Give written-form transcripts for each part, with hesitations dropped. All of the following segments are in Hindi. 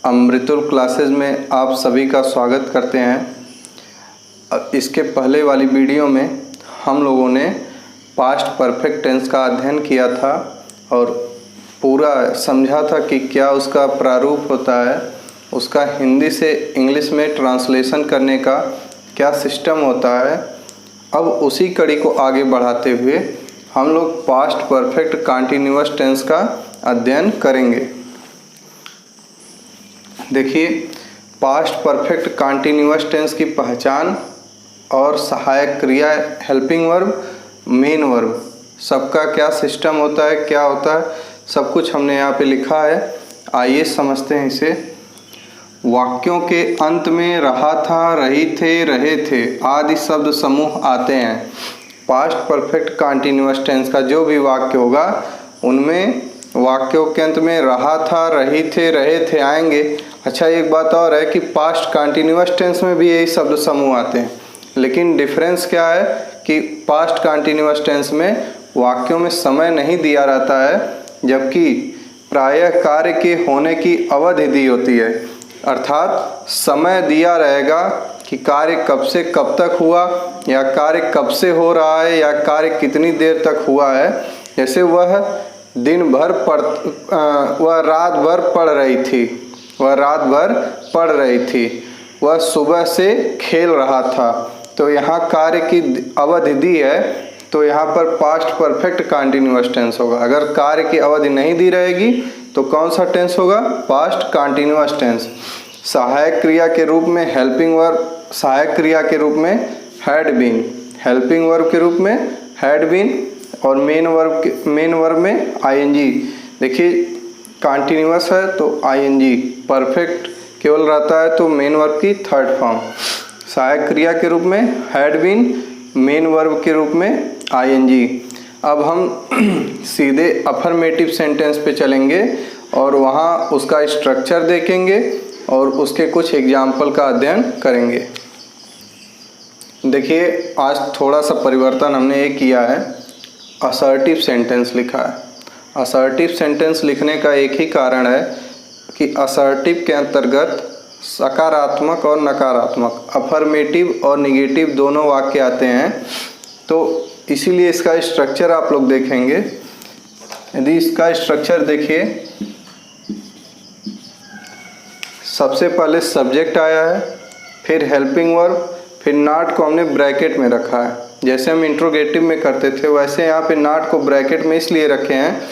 अमृतुल क्लासेस में आप सभी का स्वागत करते हैं। इसके पहले वाली वीडियो में हम लोगों ने पास्ट परफेक्ट टेंस का अध्ययन किया था और पूरा समझा था कि क्या उसका प्रारूप होता है, उसका हिंदी से इंग्लिश में ट्रांसलेशन करने का क्या सिस्टम होता है। अब उसी कड़ी को आगे बढ़ाते हुए हम लोग पास्ट परफेक्ट कंटीन्यूअस टेंस का अध्ययन करेंगे। देखिए, पास्ट परफेक्ट कंटीन्यूअस टेंस की पहचान और सहायक क्रिया, हेल्पिंग वर्ब, मेन वर्ब, सबका क्या सिस्टम होता है, क्या होता है, सब कुछ हमने यहाँ पे लिखा है। आइए समझते हैं इसे। वाक्यों के अंत में रहा था, रही थे, रहे थे आदि शब्द समूह आते हैं। पास्ट परफेक्ट कंटीन्यूअस टेंस का जो भी वाक्य होगा उनमें वाक्यों के अंत में रहा था, रही थे, रहे थे आएंगे। अच्छा, एक बात और है कि पास्ट कंटीन्यूअस टेंस में भी यही शब्द समूह आते हैं, लेकिन डिफरेंस क्या है कि पास्ट कंटीन्यूअस टेंस में वाक्यों में समय नहीं दिया रहता है, जबकि प्रायः कार्य के होने की अवधि दी होती है। अर्थात समय दिया रहेगा कि कार्य कब से कब तक हुआ, या कार्य कब से हो रहा है, या कार्य कितनी देर तक हुआ है। जैसे वह दिन भर वह रात भर पढ़ रही थी, वह रात भर पढ़ रही थी, वह सुबह से खेल रहा था। तो यहाँ कार्य की अवधि दी है, तो यहाँ पर पास्ट परफेक्ट कंटीन्यूअस टेंस होगा। अगर कार्य की अवधि नहीं दी रहेगी तो कौन सा टेंस होगा? Past continuous tense. सहायक क्रिया के रूप में हेल्पिंग वर्ब, सहायक क्रिया के रूप में हैड बीन, हेल्पिंग वर्ब के रूप में हैड बीन, और मेन वर्ब में आईएनजी। देखिए, कंटीन्यूअस है तो आईएनजी, परफेक्ट केवल रहता है तो मेन वर्ब की थर्ड फॉर्म। सहायक क्रिया के रूप में हैड बीन, मेन वर्ब के रूप में आईएनजी। अब हम सीधे अफर्मेटिव सेंटेंस पे चलेंगे और वहाँ उसका स्ट्रक्चर देखेंगे और उसके कुछ एग्जाम्पल का अध्ययन करेंगे। देखिए, आज थोड़ा सा परिवर्तन हमने ये किया है, असर्टिव सेंटेंस लिखा है। असर्टिव सेंटेंस लिखने का एक ही कारण है कि असर्टिव के अंतर्गत सकारात्मक और नकारात्मक, अफर्मेटिव और निगेटिव दोनों वाक्य आते हैं। तो इसीलिए इसका स्ट्रक्चर आप लोग देखेंगे। यदि इसका स्ट्रक्चर देखिए, सबसे पहले सब्जेक्ट आया है, फिर हेल्पिंग वर्ब, फिर नॉट को हमने ब्रैकेट में रखा है। जैसे हम इंट्रोगेटिव में करते थे वैसे यहाँ पे नॉट को ब्रैकेट में इसलिए रखे हैं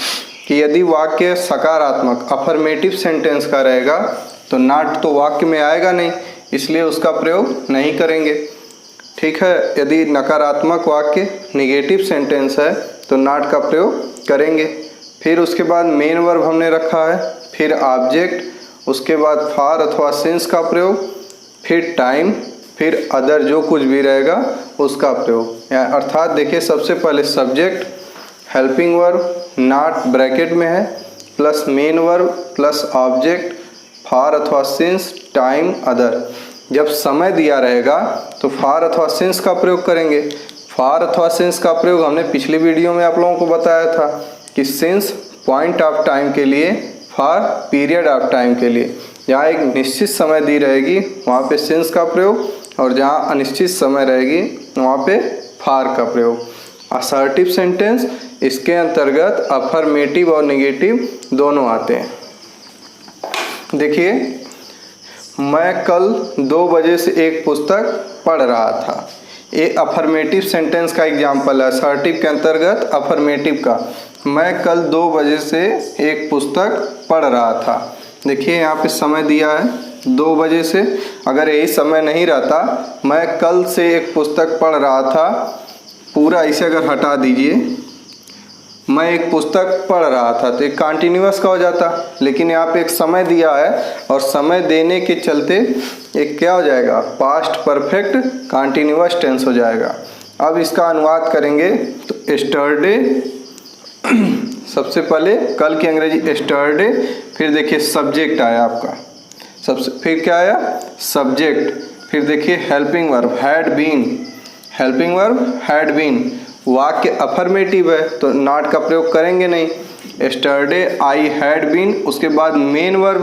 कि यदि वाक्य सकारात्मक अफर्मेटिव सेंटेंस का रहेगा तो नॉट तो वाक्य में आएगा नहीं, इसलिए उसका प्रयोग नहीं करेंगे। ठीक है, यदि नकारात्मक वाक्य निगेटिव सेंटेंस है तो नॉट का प्रयोग करेंगे। फिर उसके बाद मेन वर्ब हमने रखा है, फिर ऑब्जेक्ट, उसके बाद फॉर अथवा सिंस का प्रयोग, फिर टाइम, फिर अदर जो कुछ भी रहेगा उसका प्रयोग। अर्थात देखिए, सबसे पहले subject, helping verb, not bracket में है, plus main verb, plus object, for अथवा सिंस, टाइम, अदर। जब समय दिया रहेगा तो फॉर अथवा सिंस का प्रयोग करेंगे। फॉर अथवा सिंस का प्रयोग हमने पिछली वीडियो में आप लोगों को बताया था कि सिंस पॉइंट ऑफ टाइम के लिए, फॉर पीरियड ऑफ टाइम के लिए। जहाँ एक निश्चित समय दी रहेगी वहाँ पे सिंस का प्रयोग, और जहाँ अनिश्चित समय रहेगी वहाँ पे फॉर का प्रयोग। असर्टिव सेंटेंस, इसके अंतर्गत अफर्मेटिव और नेगेटिव दोनों आते हैं। देखिए, मैं कल 2 बजे से एक पुस्तक पढ़ रहा था। ये अफर्मेटिव सेंटेंस का एग्जाम्पल है, असर्टिव के अंतर्गत अफर्मेटिव का। मैं कल 2 बजे से एक पुस्तक पढ़ रहा था। देखिए, यहाँ पे समय दिया है 2 बजे से। अगर यही समय नहीं रहता, मैं कल से एक पुस्तक पढ़ रहा था, पूरा इसे अगर हटा दीजिए, मैं एक पुस्तक पढ़ रहा था, तो एक कंटीन्यूअस का हो जाता। लेकिन यहाँ पे एक समय दिया है और समय देने के चलते एक क्या हो जाएगा? पास्ट परफेक्ट कंटीन्यूअस टेंस हो जाएगा। अब इसका अनुवाद करेंगे तो एस्टरडे, सबसे पहले कल की अंग्रेजी एस्टरडे, फिर देखिए सब्जेक्ट आया आपका, फिर क्या आया? सब्जेक्ट, फिर देखिए helping verb had been, helping verb had been. वाक्य अफर्मेटिव है तो नॉट का प्रयोग करेंगे नहीं। एस्टरडे आई हैड बीन, उसके बाद मेन वर्ब,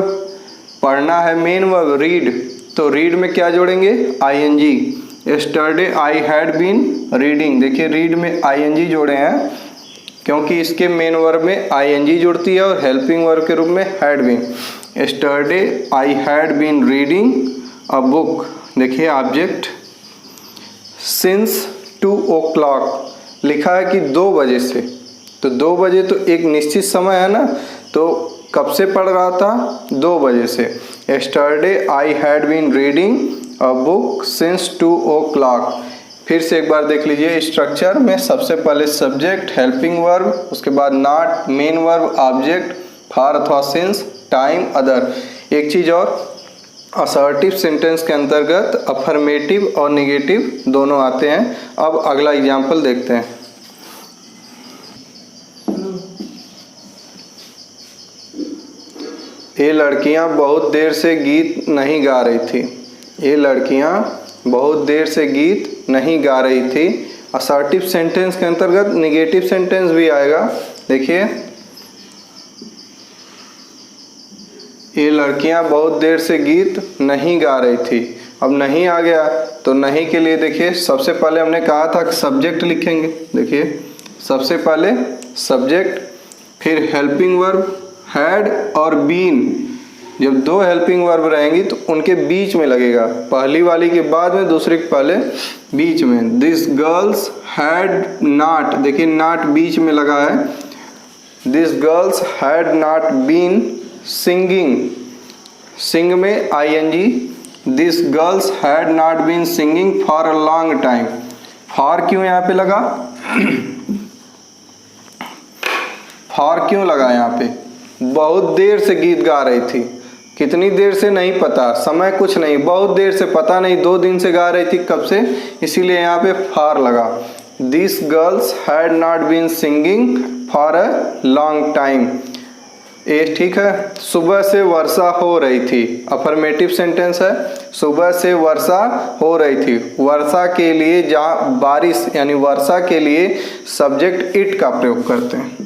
पढ़ना है मेन वर्ब रीड, तो रीड में क्या जोड़ेंगे ing। Yesterday I had been reading, देखिए रीड में ing जोड़े हैं क्योंकि इसके मेन वर्ब में ing जुड़ती है और हेल्पिंग वर्ब के रूप में had been. Yesterday I had been reading a book, देखिए ऑब्जेक्ट। सिंस 2 o'clock लिखा है कि 2 बजे से, तो 2 बजे तो एक निश्चित समय है ना, तो कब से पढ़ रहा था 2 बजे से। Yesterday I had been reading a book since 2 o'clock। फिर से एक बार देख लीजिए स्ट्रक्चर में, सबसे पहले सब्जेक्ट हेल्पिंग वर्ब, उसके बाद not main verb object for अथवा सिंस टाइम अदर। एक चीज़ और, असर्टिव सेंटेंस के अंतर्गत अफर्मेटिव और निगेटिव दोनों आते हैं। अब अगला एग्जाम्पल देखते हैं। ये लड़कियां बहुत देर से गीत नहीं गा रही थी। ये लड़कियां बहुत देर से गीत नहीं गा रही थी। असर्टिव सेंटेंस के अंतर्गत निगेटिव सेंटेंस भी आएगा। देखिए ये लड़कियां बहुत देर से गीत नहीं गा रही थी। अब नहीं आ गया तो नहीं के लिए देखिए सबसे पहले हमने कहा था कि सब्जेक्ट लिखेंगे। देखिए सबसे पहले सब्जेक्ट, फिर हेल्पिंग वर्ब हैड और बीन। जब 2 हेल्पिंग वर्ब रहेंगी तो उनके बीच में लगेगा, पहली वाली के बाद में दूसरे के पहले बीच में। दिस गर्ल्स हैड नॉट, देखिए नॉट बीच में लगा है। This girls had not been singing, sing में ing। This girls had not been singing for a long time. For क्यों यहाँ पे लगा फॉर क्यों लगा यहाँ पे? बहुत देर से गीत गा रही थी। कितनी देर से नहीं पता, समय कुछ नहीं, बहुत देर से पता नहीं, 2 दिन से गा रही थी, कब से, इसीलिए यहाँ पे फॉर लगा। This girls had not been singing for a long time. ये ठीक है। सुबह से वर्षा हो रही थी, अफर्मेटिव सेंटेंस है। सुबह से वर्षा हो रही थी। वर्षा के लिए, जहाँ बारिश यानी वर्षा के लिए सब्जेक्ट इट का प्रयोग करते हैं।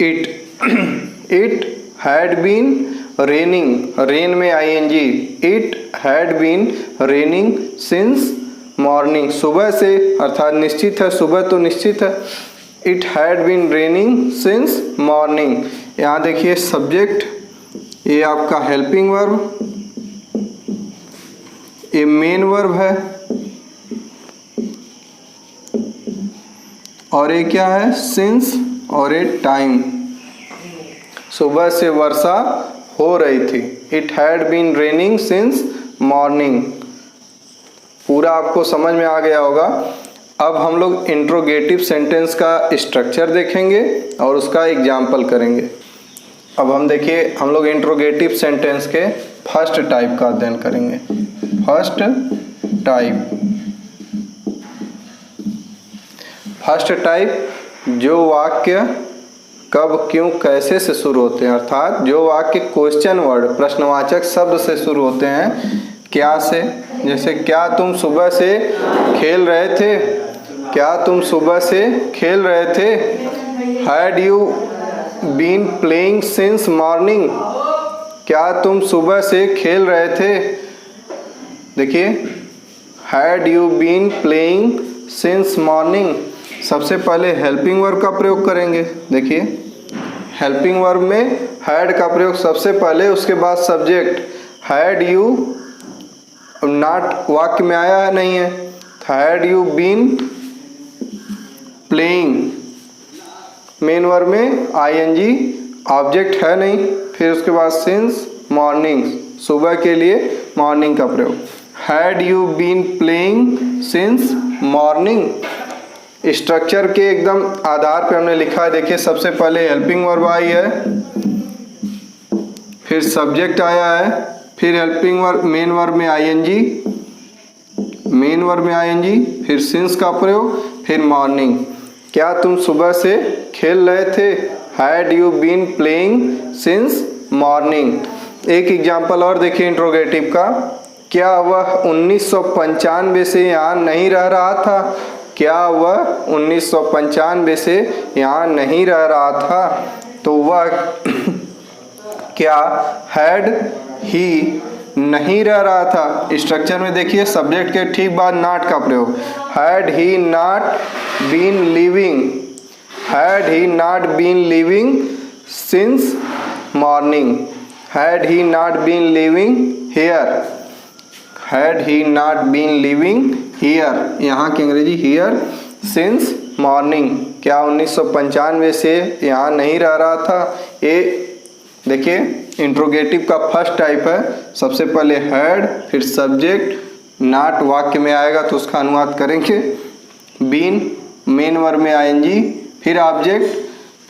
It had been raining, rain में ing। It had been raining since morning, सुबह से, अर्थात निश्चित है, सुबह तो निश्चित है। It had been raining since morning. यहाँ देखिए सब्जेक्ट, ये आपका हेल्पिंग वर्ब, ये मेन वर्ब है, और ये क्या है सिंस, और ये टाइम। सुबह से वर्षा हो रही थी। It had been raining since morning. पूरा आपको समझ में आ गया होगा। अब हम लोग इंट्रोगेटिव सेंटेंस का स्ट्रक्चर देखेंगे और उसका एग्जाम्पल करेंगे। अब हम देखिए, हम लोग इंट्रोगेटिव सेंटेंस के फर्स्ट टाइप का अध्ययन करेंगे। फर्स्ट टाइप, जो वाक्य कब, क्यों, कैसे से शुरू होते हैं, अर्थात जो वाक्य क्वेश्चन वर्ड, प्रश्नवाचक शब्द से शुरू होते हैं। क्या से, जैसे क्या तुम सुबह से खेल रहे थे? क्या तुम सुबह से खेल रहे थे? Had you been playing since morning? क्या तुम सुबह से खेल रहे थे? देखिए had you been playing since morning. सबसे पहले हेल्पिंग वर्ब का प्रयोग करेंगे। देखिए हेल्पिंग वर्ब में हैड का प्रयोग सबसे पहले, उसके बाद सब्जेक्ट। हैड यू नॉट वाक्य में आया है, नहीं है। Had you been playing, main verb में ing, ऑब्जेक्ट है नहीं। फिर उसके बाद सिंस मॉर्निंग, सुबह के लिए मॉर्निंग का प्रयोग। Had you been playing since morning. Structure के एकदम आधार पे हमने लिखा है। देखिए सबसे पहले हेल्पिंग वर्ब आई है, फिर सब्जेक्ट आया है, फिर हेल्पिंग वर्ब मेन वर्ब में ing, फिर सिंस का प्रयोग, फिर मॉर्निंग। क्या तुम सुबह से खेल रहे थे? Had you been playing since morning. एक एग्जाम्पल और देखिए इंट्रोगेटिव का। क्या वह 1995 से यहाँ नहीं रह रहा था? क्या वह 1995 से यहाँ नहीं रह रहा था? तो वह क्या हैड ही नहीं रह रहा था। स्ट्रक्चर में देखिए सब्जेक्ट के ठीक बाद नॉट का प्रयोग। Had he not been living, had he not been living since morning, had he not been living here, had he not been living here, यहाँ की अंग्रेजी हियर सिंस मॉर्निंग, क्या 1995 से यहाँ नहीं रह रहा था। ये देखिए इंट्रोगेटिव का फर्स्ट टाइप है। सबसे पहले हैड, फिर सब्जेक्ट, नॉट वाक्य में आएगा तो उसका अनुवाद करेंगे, बीन मेन वर्ब में आईएनजी, फिर ऑब्जेक्ट,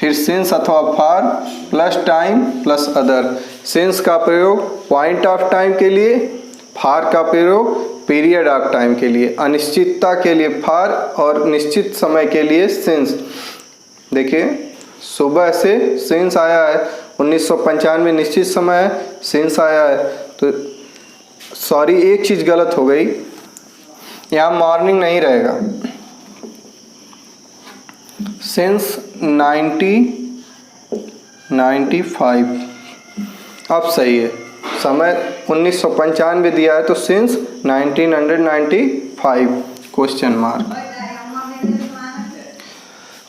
फिर सिंस अथवा for plus time plus other. Since का प्रयोग पॉइंट ऑफ टाइम के लिए, फॉर का प्रयोग पीरियड ऑफ टाइम के लिए, अनिश्चितता के लिए फॉर और निश्चित समय के लिए सिंस। देखिए सुबह से सिंस आया है, 1995 निश्चित समय है, सिंस आया है। तो सॉरी एक चीज़ गलत हो गई, यहाँ मॉर्निंग नहीं रहेगा। सिंस 1995 अब सही है, समय 1995 दिया है तो सिंस 1995 क्वेश्चन मार्क।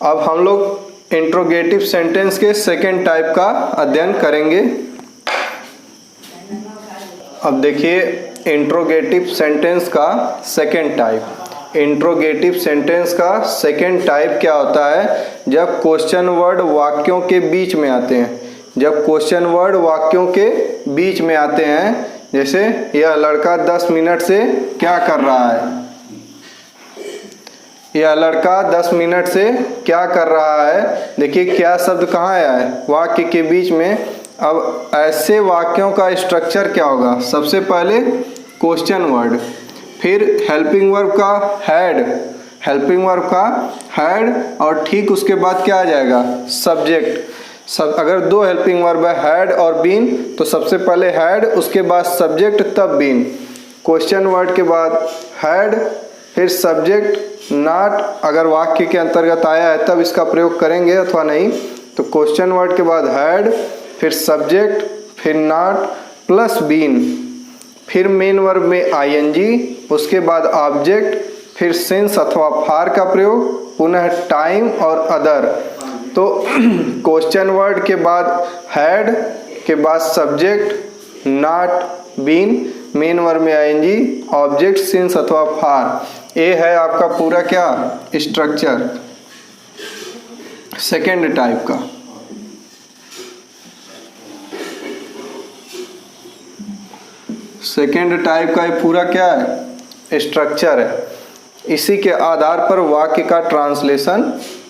अब हम लोग इंट्रोगेटिव सेंटेंस के सेकेंड टाइप का अध्ययन करेंगे। अब देखिए इंट्रोगेटिव सेंटेंस का सेकेंड टाइप। इंट्रोगेटिव सेंटेंस का सेकेंड टाइप क्या होता है, जब क्वेश्चन वर्ड वाक्यों के बीच में आते हैं। जब क्वेश्चन वर्ड वाक्यों के बीच में आते हैं, जैसे यह लड़का 10 मिनट से क्या कर रहा है, यह लड़का 10 मिनट से क्या कर रहा है। देखिए क्या शब्द कहाँ आया है, वाक्य के बीच में। अब ऐसे वाक्यों का स्ट्रक्चर क्या होगा, सबसे पहले क्वेश्चन वर्ड, फिर हेल्पिंग वर्ब का हैड, हेल्पिंग वर्ब का हैड, और ठीक उसके बाद क्या आ जाएगा, सब्जेक्ट। अगर दो हेल्पिंग वर्ब है हैड और बीन तो सबसे पहले हैड, उसके बाद सब्जेक्ट, तब बीन। क्वेश्चन वर्ड के बाद हैड, फिर सब्जेक्ट, नॉट अगर वाक्य के अंतर्गत आया है तब इसका प्रयोग करेंगे अथवा नहीं। तो क्वेश्चन वर्ड के बाद हैड, फिर सब्जेक्ट, फिर नॉट प्लस बीन, फिर मेन वर्ब में आईएनजी, उसके बाद ऑब्जेक्ट, फिर सिंस अथवा फॉर का प्रयोग, पुनः टाइम और अदर। तो क्वेश्चन वर्ड के बाद हैड के बाद subject, not, been, main verb में आईएनजी, ऑब्जेक्ट, सिंस अथवा फॉर। ये है आपका पूरा क्या स्ट्रक्चर सेकेंड टाइप का। सेकेंड टाइप का ये पूरा क्या है स्ट्रक्चर है। इसी के आधार पर वाक्य का ट्रांसलेशन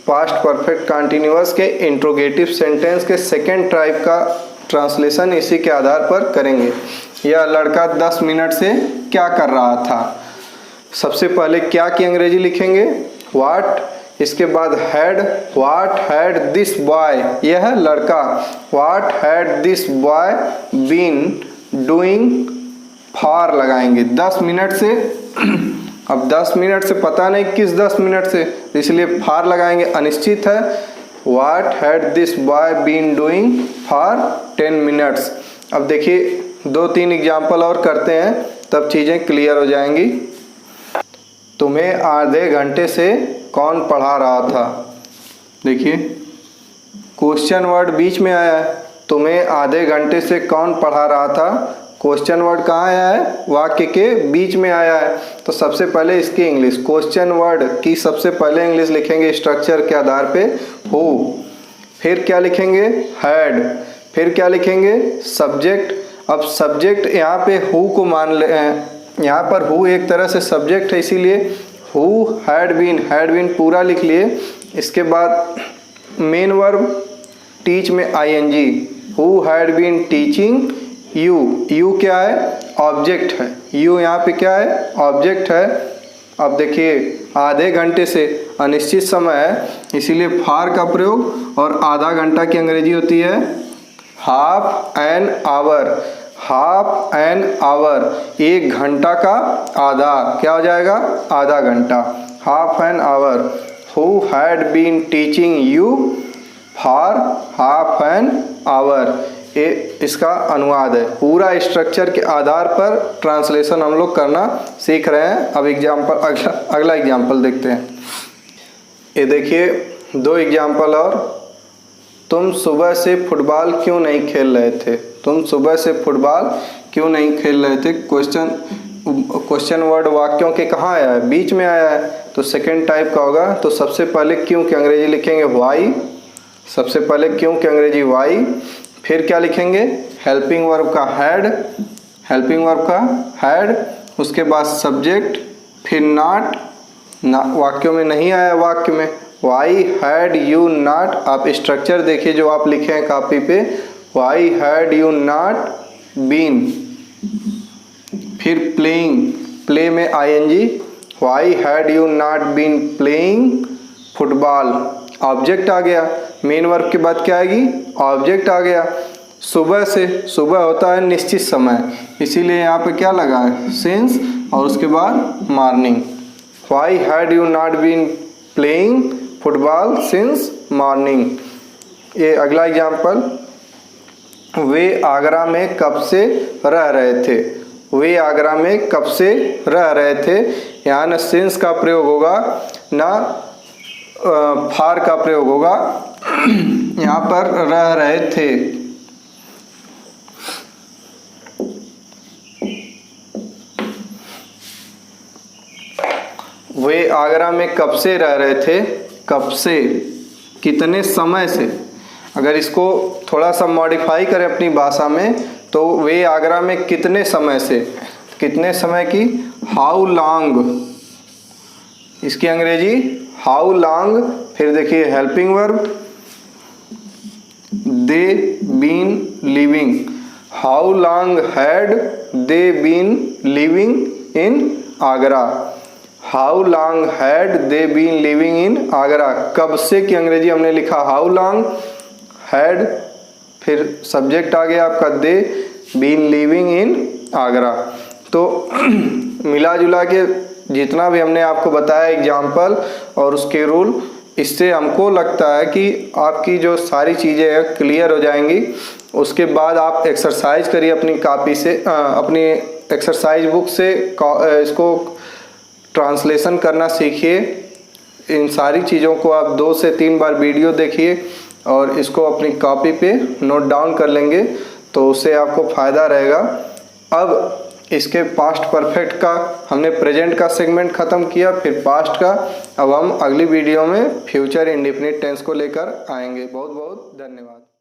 पास्ट परफेक्ट कंटिन्यूअस के इंट्रोगेटिव सेंटेंस के सेकेंड टाइप का ट्रांसलेशन इसी के आधार पर करेंगे। यह लड़का 10 मिनट से क्या कर रहा था। सबसे पहले क्या की अंग्रेजी लिखेंगे, व्हाट, इसके बाद had, what had this boy, यह है लड़का, what had this boy been doing, for लगाएंगे 10 मिनट से। अब 10 मिनट से पता नहीं किस 10 मिनट से, इसलिए फॉर लगाएंगे, अनिश्चित है। What had this boy been doing for 10 minutes. अब देखिए 2-3 एग्जाम्पल और करते हैं तब चीज़ें क्लियर हो जाएंगी। तुम्हें आधे घंटे से कौन पढ़ा रहा था। देखिए क्वेश्चन वर्ड बीच में आया है, तुम्हें आधे घंटे से कौन पढ़ा रहा था। क्वेश्चन वर्ड कहाँ आया है, वाक्य के बीच में आया है। तो सबसे पहले इसकी इंग्लिश, क्वेश्चन वर्ड की सबसे पहले इंग्लिश लिखेंगे स्ट्रक्चर के आधार पे, हु, फिर क्या लिखेंगे हैड, फिर क्या लिखेंगे सब्जेक्ट। अब सब्जेक्ट यहाँ पे हु को मान ले, यहाँ पर हु एक तरह से सब्जेक्ट है, इसीलिए हु हैड बीन पूरा लिख लिए। इसके बाद मेन वर्ब टीच में ING, who had been teaching you, you क्या है ऑब्जेक्ट है, यू यहाँ पे क्या है ऑब्जेक्ट है। अब देखिए आधे घंटे से अनिश्चित समय है, इसीलिए फॉर का प्रयोग, और आधा घंटा की अंग्रेजी होती है half an hour, half an hour, 1 घंटा का आधा, क्या हो जाएगा आधा घंटा, half an hour. Who had been teaching you for half an hour, ये इसका अनुवाद है। पूरा स्ट्रक्चर के आधार पर ट्रांसलेशन हम लोग करना सीख रहे हैं। अब एग्जाम्पल अगला एग्जाम्पल देखते हैं। ये देखिए 2 एग्जाम्पल और। तुम सुबह से फुटबॉल क्यों नहीं खेल रहे थे? तुम सुबह से फुटबॉल क्यों नहीं खेल रहे थे? क्वेश्चन वर्ड वाक्यों के कहाँ आया है? बीच में आया है, तो सेकेंड टाइप का होगा। तो सबसे पहले क्यों की अंग्रेजी लिखेंगे वाई। सबसे पहले क्यों की अंग्रेजी वाई, फिर क्या लिखेंगे? हेल्पिंग वर्ब का हैड, हेल्पिंग वर्ब का हैड, उसके बाद सब्जेक्ट, फिर नॉट, वाक्यों में नहीं आया, वाक्य में वाई हैड यू नॉट। आप स्ट्रक्चर देखिए जो आप लिखे हैं कॉपी पे, why had you not been. फिर प्लेइंग, प्ले में I N G, why had you not been playing football. Object आ गया, मेन वर्ब के बाद क्या आएगी? ऑब्जेक्ट आ गया। सुबह से, सुबह होता है निश्चित समय, इसीलिए यहाँ पे क्या लगा है? सिंस, और उसके बाद morning. Why had you not been playing football since morning. ये अगला एग्जाम्पल, वे आगरा में कब से रह रहे थे? वे आगरा में कब से रह रहे थे। यहाँ न सिंस का प्रयोग होगा ना फार का प्रयोग होगा, यहाँ पर रह रहे थे। वे आगरा में कब से रह रहे थे, कब से, कितने समय से। अगर इसको थोड़ा सा मॉडिफाई करें अपनी भाषा में, तो वे आगरा में कितने समय से, कितने समय की, हाउ लॉन्ग, इसकी अंग्रेजी हाउ लॉन्ग। फिर देखिए helping verb, they been living, how long had they been living in Agra. How long had they been living in Agra. कब से की अंग्रेजी हमने लिखा हाउ लॉन्ग, हैड, फिर सब्जेक्ट आ गया आपका they, been living in Agra. तो मिला जुला के जितना भी हमने आपको बताया एग्जाम्पल और उसके रूल, इससे हमको लगता है कि आपकी जो सारी चीज़ें हैं क्लियर हो जाएंगी। उसके बाद आप एक्सरसाइज करिए अपनी कॉपी से, अपनी एक्सरसाइज बुक से इसको ट्रांसलेशन करना सीखिए। इन सारी चीज़ों को आप 2 से 3 बार वीडियो देखिए और इसको अपनी कॉपी पे नोट डाउन कर लेंगे, तो उससे आपको फ़ायदा रहेगा। अब इसके पास्ट परफेक्ट का हमने प्रेजेंट का सेगमेंट ख़त्म किया, फिर पास्ट का। अब हम अगली वीडियो में फ्यूचर इंडेफिनिट टेंस को लेकर आएंगे। बहुत बहुत धन्यवाद।